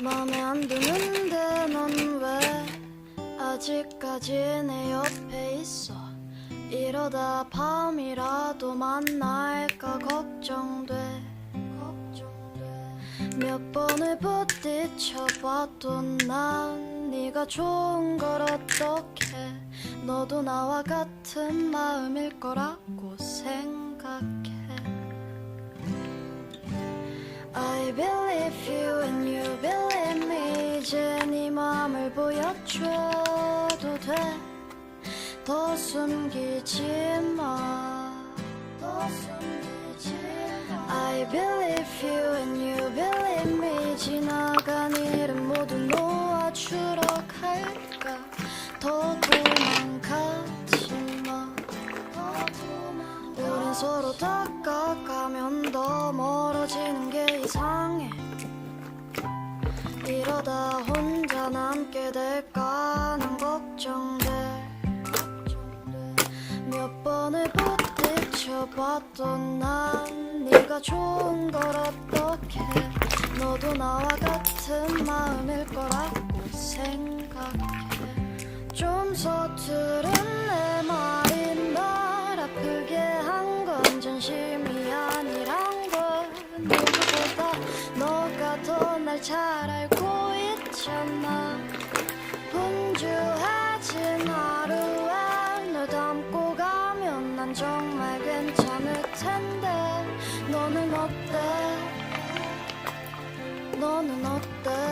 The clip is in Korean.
맘에 안 드는데 넌 왜 아직까지 내 옆에 있어. 이러다 밤이라도 만날까 걱정돼. 몇 번을 부딪혀봐도 난 네가 좋은 걸 어떡해. 너도 나와 같은 마음일 거라고 생각해. I believe you and you believe me. 이제 네 맘을 보여줘도 돼. 더 숨기지 마. I believe you and you believe me. 지나간 일은 모두 놓아주러 갈까. 더 도망가지 마. 우린 서로 다가가면 더 멀어지는 게 이상해. 이러다 혼자 남게 될까 난 걱정돼. 몇 번을 부딪혀봐도 난 네가 좋은 걸 어떡해. 너도 나와 같은 마음일 거라고 생각해. 좀 서투른 내 말이 날 아프게 한 건 진심이 아니란 걸 누구보다 너가 더 날 잘 알고 있잖아. 분주해진 하루에 널 담고 가면 난 정말 괜찮을 텐데. 너는 어때? 너는 어때?